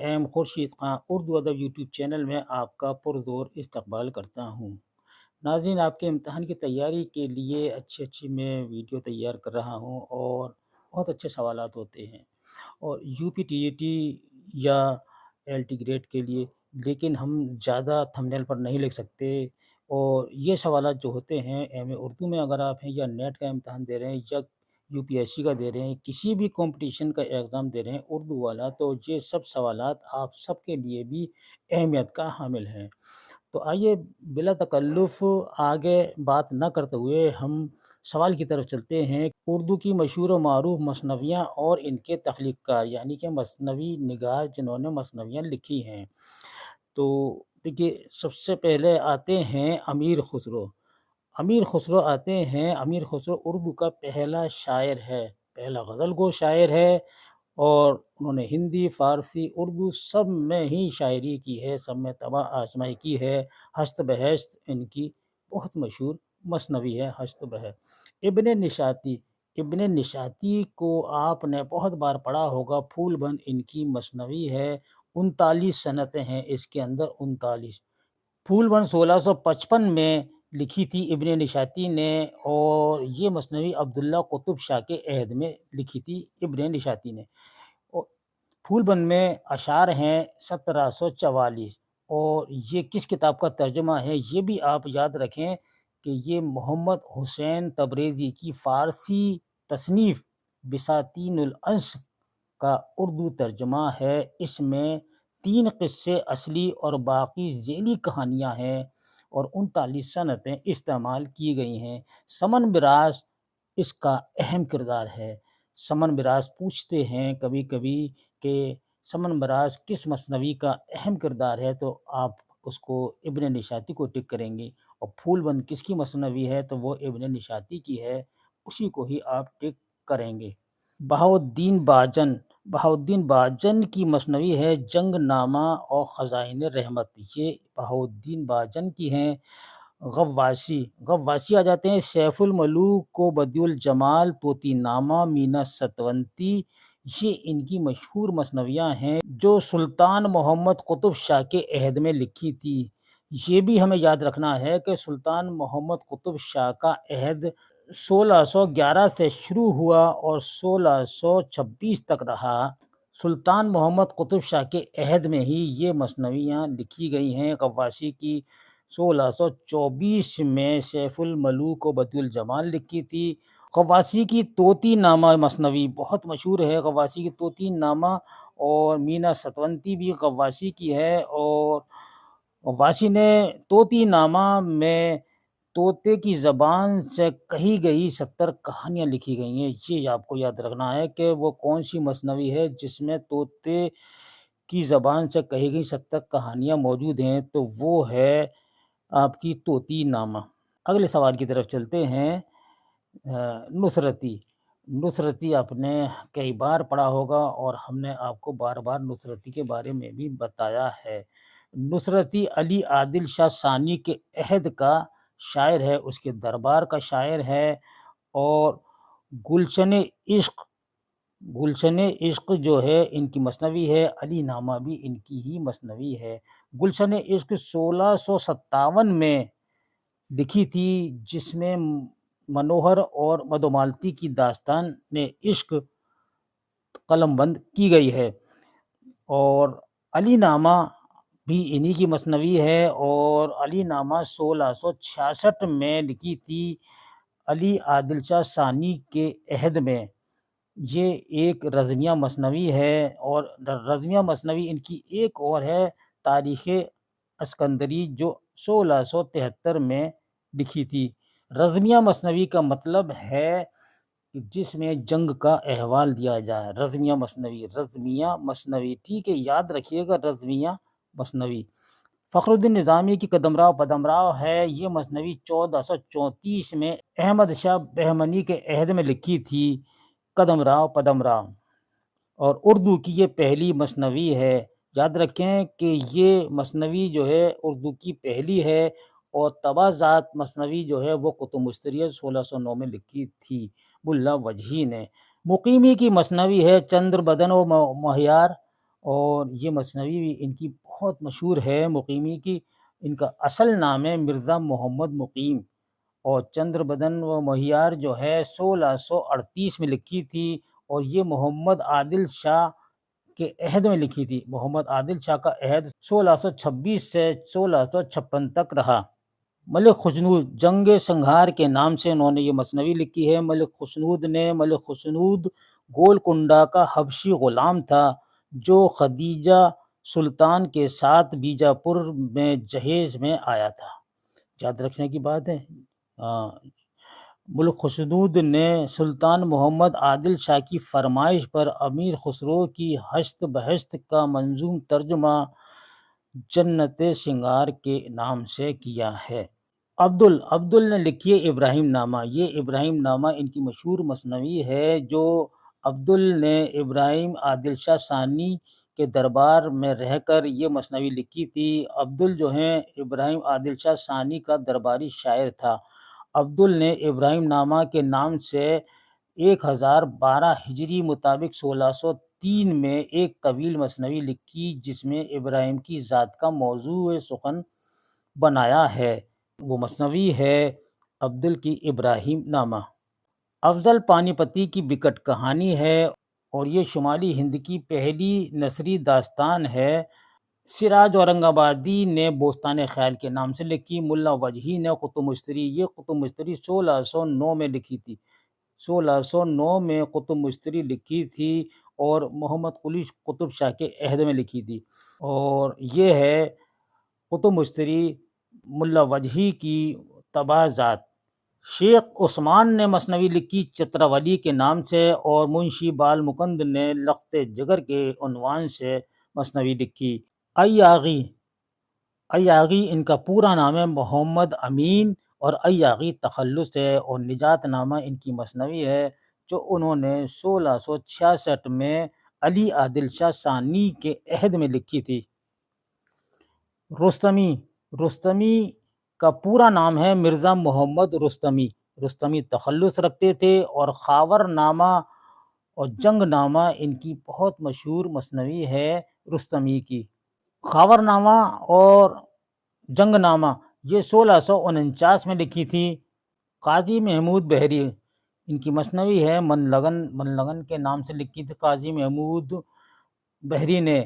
M Khurshid Khan Urdu ادب YouTube channel میں آپ کا پرزور استقبال کرتا ہوں۔ ناظرین، آپ کے امتحان کی تیاری کے لیے اچھی میں ویڈیو تیار کر رہا ہوں اور بہت اچھے سوالات ہوتے ہیں اور U P T A T یا ایل ٹی گریڈ کے لیے، لیکن ہم زیادہ تھمبنیل پر نہیں لکھ سکتے، اور یہ سوالات جو ہوتے ہیں ایم اے اردو میں اگر آپ ہیں یا نیٹ کا امتحان دے رہے ہیں یا یو پی ایس سی کا دے رہے ہیں، کسی بھی کمپٹیشن کا ایگزام دے رہے ہیں اردو والا، تو یہ سب سوالات آپ سب کے لیے بھی اہمیت کا حامل ہیں۔ تو آئیے بلا تکلف آگے بات نہ کرتے ہوئے ہم سوال کی طرف چلتے ہیں۔ اردو کی مشہور و معروف مثنویاں اور ان کے تخلیق کار، یعنی کہ مثنوی نگار جنہوں نے مثنویاں لکھی ہیں۔ تو دیکھیے، سب سے پہلے آتے ہیں امیر خسرو۔ امیر خسرو آتے ہیں۔ امیر خسرو اردو کا پہلا شاعر ہے، پہلا غزل گو شاعر ہے، اور انہوں نے ہندی، فارسی، اردو سب میں ہی شاعری کی ہے، سب میں طبع آزمائی کی ہے۔ ہست بہشت ان کی بہت مشہور مثنوی ہے، ہست بہشت۔ ابن نشاطی، ابن نشاطی کو آپ نے بہت بار پڑھا ہوگا، پھول بند ان کی مثنوی ہے۔ 39 صنعتیں ہیں اس کے اندر، 39۔ پھول بند 1655 میں لکھی تھی ابن نشاطی نے، اور یہ مثنوی عبداللہ قطب شاہ کے عہد میں لکھی تھی ابن نشاطی نے۔ پھول بند میں اشعار ہیں 1744، اور یہ کس کتاب کا ترجمہ ہے یہ بھی آپ یاد رکھیں کہ یہ محمد حسین تبریزی کی فارسی تصنیف بساتین الانس کا اردو ترجمہ ہے۔ اس میں 3 قصے اصلی اور باقی ذیلی کہانیاں ہیں، اور 39 صنعتیں استعمال کی گئی ہیں۔ سمن براز اس کا اہم کردار ہے۔ سمن براز پوچھتے ہیں کبھی کبھی کہ سمن براز کس مثنوی کا اہم کردار ہے، تو آپ اس کو ابن نشاطی کو ٹک کریں گے، اور پھول بند کس کی مثنوی ہے تو وہ ابن نشاطی کی ہے، اسی کو ہی آپ ٹک کریں گے۔ بہاؤالدین باجن، بہاؤالدین باجن کی مثنوی ہے جنگ نامہ اور خزائن رحمت، یہ بہاؤالدین باجن کی ہیں۔ غواصی، غواصی آ جاتے ہیں سیف الملوک کو بدیع الجمال، طوطی نامہ، مینا ستونتی، یہ ان کی مشہور مثنویاں ہیں جو سلطان محمد قطب شاہ کے عہد میں لکھی تھی۔ یہ بھی ہمیں یاد رکھنا ہے کہ سلطان محمد قطب شاہ کا عہد 1611 سے شروع ہوا اور 1626 تک رہا۔ سلطان محمد قطب شاہ کے عہد میں ہی یہ مثنویاں لکھی گئی ہیں۔ غواصی کی 1624 میں سیف الملوک و بدیع الجمال لکھی تھی۔ غواصی کی طوطی نامہ مثنوی بہت مشہور ہے، غواصی کی طوطی نامہ، اور مینا ستونتی بھی غواصی کی ہے۔ اور غواصی نے طوطی نامہ میں طوطے کی زبان سے کہی گئی 70 کہانیاں لکھی گئی ہیں۔ یہ آپ کو یاد رکھنا ہے کہ وہ کون سی مثنوی ہے جس میں طوطے کی زبان سے کہی گئی 70 کہانیاں موجود ہیں، تو وہ ہے آپ کی طوطی نامہ۔ اگلے سوال کی طرف چلتے ہیں۔ نصرتی، نصرتی آپ نے کئی بار پڑھا ہوگا، اور ہم نے آپ کو بار بار نصرتی کے بارے میں بھی بتایا ہے۔ نصرتی علی عادل شاہ ثانی کے عہد کا شاعر ہے، اس کے دربار کا شاعر ہے، اور گلشن عشق، گلشن عشق جو ہے ان کی مثنوی ہے۔ علی نامہ بھی ان کی ہی مثنوی ہے۔ گلشن عشق 1657 میں لکھی تھی، جس میں منوہر اور مدھومالتی کی داستان عشق قلم بند کی گئی ہے۔ اور علی نامہ بھی انہی کی مثنوی ہے، اور علی نامہ 1666 میں لکھی تھی علی عادل شاہ ثانی کے عہد میں۔ یہ ایک رزمیہ مثنوی ہے، اور رزمیہ مثنوی ان کی ایک اور ہے تاریخ اسکندری جو 1673 میں لکھی تھی۔ رزمیہ مثنوی کا مطلب ہے کہ جس میں جنگ کا احوال دیا جائے، رزمیہ مثنوی، رزمیہ مثنوی، ٹھیک ہے، یاد رکھیے گا رزمیہ مثنوی۔ فخر الدین نظامی کی قدم راؤ پدم راؤ ہے، یہ مثنوی 1434 میں احمد شاہ بہمنی کے عہد میں لکھی تھی، قدم راؤ پدم راؤ، اور اردو کی یہ پہلی مثنوی ہے۔ یاد رکھیں کہ یہ مثنوی جو ہے اردو کی پہلی ہے، اور طبع ذات مثنوی جو ہے وہ کتب مستریہ 1609 میں لکھی تھی ملا وجہی نے۔ مقیمی کی مثنوی ہے چندر بدن و مہیار، اور یہ مثنوی بھی ان کی بہت مشہور ہے مقیمی کی۔ ان کا اصل نام ہے مرزا محمد مقیم، اور چندر بدن و مہیار جو ہے 1638 میں لکھی تھی، اور یہ محمد عادل شاہ کے عہد میں لکھی تھی۔ محمد عادل شاہ کا عہد 1626 سے 1656 تک رہا۔ ملک خوشنود جنگ سنگھار کے نام سے انہوں نے یہ مثنوی لکھی ہے۔ ملک خوشنود گولکنڈہ کا حبشی غلام تھا جو خدیجہ سلطان کے ساتھ بیجاپور میں جہیز میں آیا تھا۔ یاد رکھنے کی بات ہے۔ ملک خوشنود نے سلطان محمد عادل شاہ کی فرمائش پر امیر خسرو کی ہشت بہشت کا منظوم ترجمہ جنت سنگار کے نام سے کیا ہے۔ عبدل نے لکھی ہے ابراہیم نامہ۔ یہ ابراہیم نامہ ان کی مشہور مثنوی ہے جو عبدل نے ابراہیم عادل شاہ ثانی کے دربار میں رہ کر یہ مثنوی لکھی تھی۔ عبدل جو ہیں ابراہیم عادل شاہ ثانی کا درباری شاعر تھا۔ عبدل نے ابراہیم نامہ کے نام سے 1012 ہجری مطابق 1603 میں ایک طویل مثنوی لکھی جس میں ابراہیم کی ذات کا موضوع سخن بنایا ہے۔ وہ مثنوی ہے عبدل کی ابراہیم نامہ۔ افضل پانی پتی کی بکٹ کہانی ہے اور یہ شمالی ہند کی پہلی نثری داستان ہے۔ سراج اورنگ آبادی نے بوستان خیال کے نام سے لکھی۔ ملا وجہی نے قطب مشتری، یہ قطب مشتری 1609 میں لکھی تھی۔ 1609 میں قطب مشتری لکھی تھی اور محمد قلی قطب شاہ کے عہد میں لکھی تھی، اور یہ ہے قطب مشتری ملا وجہی کی تباہ ذات۔ شیخ عثمان نے مثنوی لکھی چتراولی کے نام سے، اور منشی بال مکند نے لخت جگر کے عنوان سے مثنوی لکھی۔ ایاغی ان کا پورا نام ہے محمد امین، اور ایاغی تخلص ہے، اور نجات نامہ ان کی مثنوی ہے جو انہوں نے 1666 میں علی عادل شاہ ثانی کے عہد میں لکھی تھی۔ رستمی کا پورا نام ہے مرزا محمد رستمی تخلص رکھتے تھے، اور خاور نامہ اور جنگ نامہ ان کی بہت مشہور مثنوی ہے رستمی کی۔ خاور نامہ اور جنگ نامہ یہ 1649 میں لکھی تھی۔ قاضی محمود بحری ان کی مثنوی ہے من لگن کے نام سے لکھی تھی قاضی محمود بحری نے،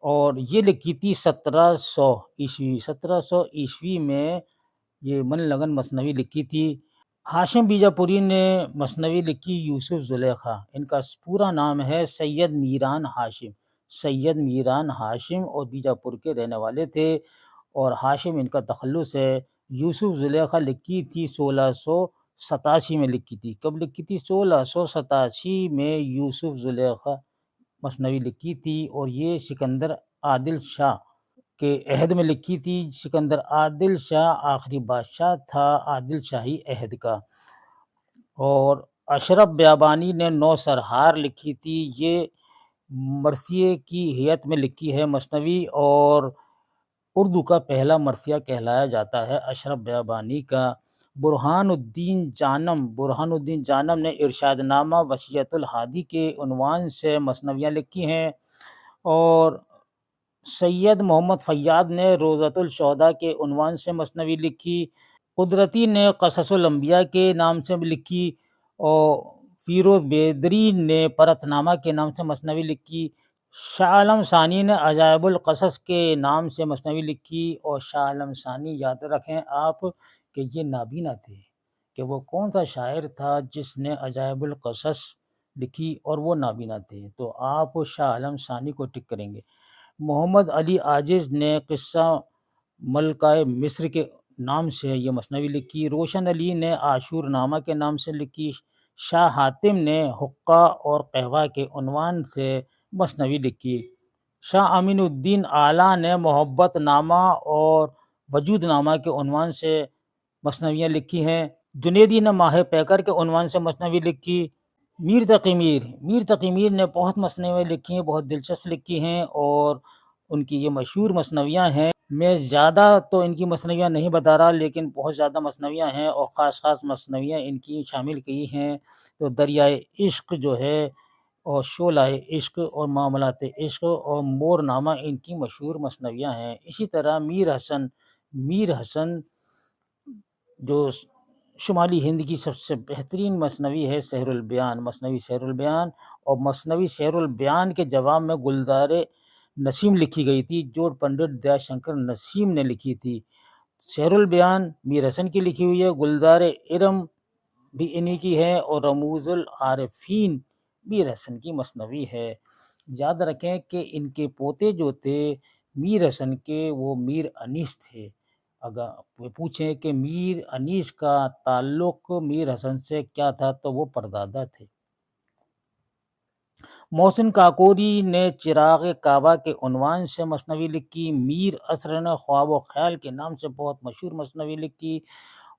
اور یہ لکھی تھی 1700 عیسوی میں یہ من لگن مثنوی لکھی تھی۔ ہاشم بیجاپوری نے مثنوی لکھی یوسف زلیخا۔ ان کا پورا نام ہے سید میران ہاشم، اور بیجاپور کے رہنے والے تھے، اور ہاشم ان کا تخلص ہے۔ یوسف زلیخا لکھی تھی 1687 میں لکھی تھی۔ کب لکھی تھی؟ 1687 میں یوسف زلیخا مثنوی لکھی تھی، اور یہ سکندر عادل شاہ کے عہد میں لکھی تھی۔ سکندر عادل شاہ آخری بادشاہ تھا عادل شاہی عہد کا۔ اور اشرف بیابانی نے نو سرہار لکھی تھی، یہ مرثیے کی ہیئت میں لکھی ہے مثنوی، اور اردو کا پہلا مرثیہ کہلایا جاتا ہے اشرف بیابانی کا۔ برہان الدین جانم نے ارشاد نامہ وصیت الہادی کے عنوان سے مثنویاں لکھی ہیں، اور سید محمد فیاض نے روضۃ الشہداء کے عنوان سے مثنوی لکھی۔ قدرتی نے قصص الانبیاء کے نام سے لکھی، اور فیروز بیدری نے پرت نامہ کے نام سے مثنوی لکھی۔ شاہ عالم ثانی نے عجائب القصص کے نام سے مثنوی لکھی، اور شاہ عالم ثانی یاد رکھیں آپ کہ یہ نابینا تھے، کہ وہ کون سا شاعر تھا جس نے عجائب القصص لکھی اور وہ نابینا تھے، تو آپ شاہ عالم ثانی کو ٹک کریں گے۔ محمد علی عاجز نے قصہ ملکہ مصر کے نام سے یہ مثنوی لکھی۔ روشن علی نے عاشور نامہ کے نام سے لکھی۔ شاہ حاتم نے حقہ اور قہوہ کے عنوان سے مثنوی لکھی۔ شاہ امین الدین اعلیٰ نے محبت نامہ اور وجود نامہ کے عنوان سے مثنویاں لکھی ہیں۔ جنیدی نے ماہ پیکر کے عنوان سے مثنوی لکھی۔ میر تقی میر نے بہت مثنویاں لکھی ہیں، بہت دلچسپ لکھی ہیں، اور ان کی یہ مشہور مثنویاں ہیں۔ میں زیادہ تو ان کی مثنویاں نہیں بتا رہا، لیکن بہت زیادہ مثنویاں ہیں، اور خاص مثنویاں ان کی شامل کی ہیں۔ تو دریائے عشق جو ہے اور شعلہ عشق اور معاملات عشق اور مور نامہ ان کی مشہور مثنویاں ہیں۔ اسی طرح میر حسن جو شمالی ہند کی سب سے بہترین مثنوی ہے سحر البیان، مثنوی سحر البیان، اور مثنوی سحر البیان کے جواب میں گلزار نسیم لکھی گئی تھی جو پنڈت دیا شنکر نسیم نے لکھی تھی۔ سحر البیان میر حسن کی لکھی ہوئی ہے، گلزار ارم بھی انہی کی ہے، اور رموز العارفین میر حسن کی مثنوی ہے۔ یاد رکھیں کہ ان کے پوتے جو تھے میر حسن کے، وہ میر انیس تھے۔ اگر پوچھیں کہ میر انیس کا تعلق میر حسن سے کیا تھا تو وہ پردادا تھے۔ محسن کاکوری نے چراغ کعبہ کے عنوان سے مثنوی لکھی۔ میر اسر نے خواب و خیال کے نام سے بہت مشہور مثنوی لکھی۔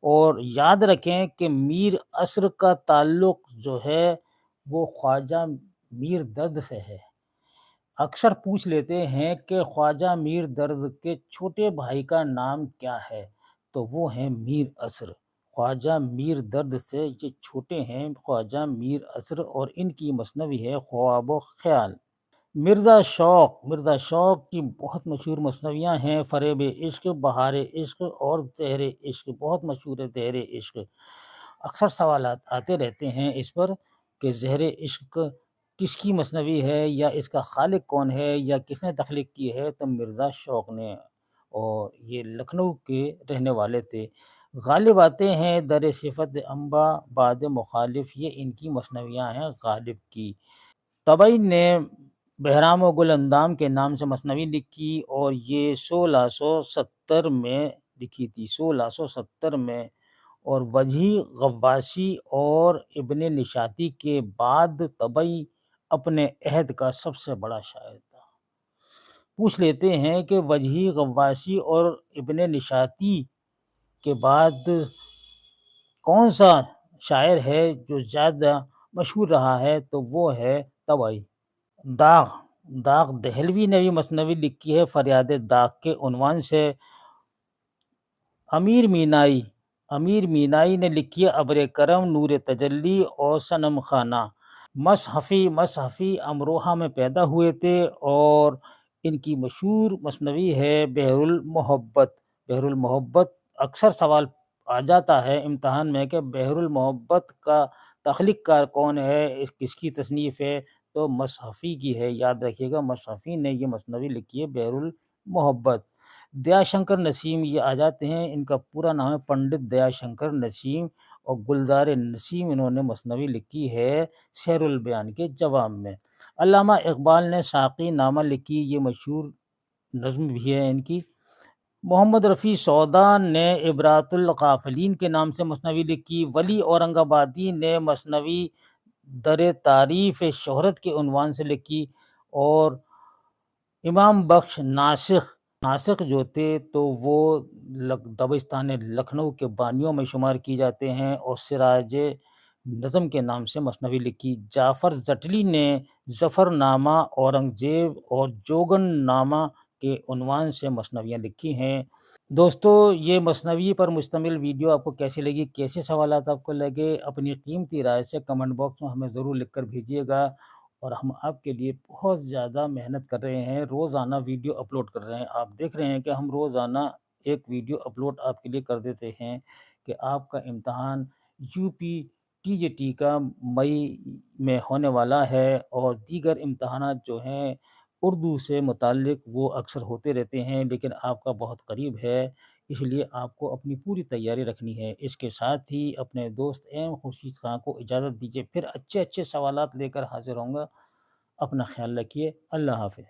اور یاد رکھیں کہ میر اسر کا تعلق جو ہے وہ خواجہ میر درد سے ہے۔ اکثر پوچھ لیتے ہیں کہ خواجہ میر درد کے چھوٹے بھائی کا نام کیا ہے، تو وہ ہیں میر اسر۔ خواجہ میر درد سے یہ چھوٹے ہیں خواجہ میر اسر، اور ان کی مثنوی ہے خواب و خیال۔ مرزا شوق کی بہت مشہور مثنویاں ہیں، فریب عشق، بہار عشق اور زہر عشق، بہت مشہور ہے زہر عشق۔ اکثر سوالات آتے رہتے ہیں اس پر کہ زہر عشق کس کی مثنوی ہے، یا اس کا خالق کون ہے، یا کس نے تخلیق کی ہے، تو مرزا شوق نے، اور یہ لکھنؤ کے رہنے والے تھے۔ غالب آتے ہیں در صفت انبا باد مخالف، یہ ان کی مثنویاں ہیں غالب کی۔ طبعی نے بہرام و گل اندام کے نام سے مثنوی لکھی، اور یہ 1670 میں لکھی تھی، 1670 میں۔ اور وجیح غواصی اور ابن نشاطی کے بعد طبعی اپنے عہد کا سب سے بڑا شاعر تھا۔ پوچھ لیتے ہیں کہ وجیح غواصی اور ابن نشاطی کے بعد کون سا شاعر ہے جو زیادہ مشہور رہا ہے، تو وہ ہے طبعی۔ داغ دہلوی نے بھی مثنوی لکھی ہے فریاد داغ کے عنوان سے۔ امیر مینائی نے لکھی ہے ابر کرم، نور تجلی اور صنم خانہ۔ مصحفی امروہہ میں پیدا ہوئے تھے، اور ان کی مشہور مثنوی ہے بحر المحبت۔ اکثر سوال آ جاتا ہے امتحان میں کہ بحر المحبت کا تخلیق کار کون ہے، کس کی تصنیف ہے، تو مصحفی کی ہے، یاد رکھیے گا، مصحفی نے یہ مثنوی لکھی ہے بحر المحبت۔ دیا شنکر نسیم یہ آ جاتے ہیں، ان کا پورا نام ہے پنڈت دیا شنکر نسیم، اور گلزار نسیم انہوں نے مثنوی لکھی ہے سحر البیان کے جواب میں۔ علامہ اقبال نے ساقی نامہ لکھی، یہ مشہور نظم بھی ہے ان کی۔ محمد رفیع سودا نے عبرات الغافلین کے نام سے مثنوی لکھی۔ ولی اورنگ آبادی نے مثنوی در تعریف شہرت کے عنوان سے لکھی، اور امام بخش ناسخ جو تھے تو وہ دبستان لکھنؤ کے بانیوں میں شمار کی جاتے ہیں، اور سراج نظم کے نام سے مثنوی لکھی۔ جعفر زٹلی نے ظفر نامہ، اورنگزیب اور جوگن نامہ کے عنوان سے مثنویاں لکھی ہیں۔ دوستو، یہ مثنوی پر مشتمل ویڈیو آپ کو کیسی لگی، کیسے سوالات آپ کو لگے، اپنی قیمتی رائے سے کمنٹ باکس میں ہمیں ضرور لکھ کر بھیجیے گا۔ اور ہم آپ کے لیے بہت زیادہ محنت کر رہے ہیں، روزانہ ویڈیو اپلوڈ کر رہے ہیں۔ آپ دیکھ رہے ہیں کہ ہم روزانہ ایک ویڈیو اپلوڈ آپ کے لیے کر دیتے ہیں کہ آپ کا امتحان UPTJT کا مئی میں ہونے والا ہے، اور دیگر امتحانات جو ہیں اردو سے متعلق وہ اکثر ہوتے رہتے ہیں، لیکن آپ کا بہت قریب ہے، اس لیے آپ کو اپنی پوری تیاری رکھنی ہے۔ اس کے ساتھ ہی اپنے دوست ایم خورشید خان کو اجازت دیجیے، پھر اچھے سوالات لے کر حاضر ہوں گا۔ اپنا خیال رکھیے، اللہ حافظ۔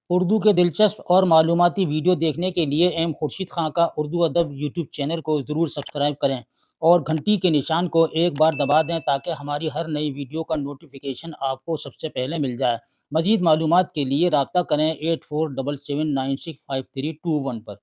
اردو کے دلچسپ اور معلوماتی ویڈیو دیکھنے کے لیے ایم خورشید خان کا اردو ادب یوٹیوب چینل کو ضرور سبسکرائب کریں، اور گھنٹی کے نشان کو ایک بار دبا دیں تاکہ ہماری ہر نئی ویڈیو کا نوٹیفیکیشن آپ کو سب سے پہلے مل جائے۔ مزید معلومات کے لیے رابطہ کریں 8477965321 پر۔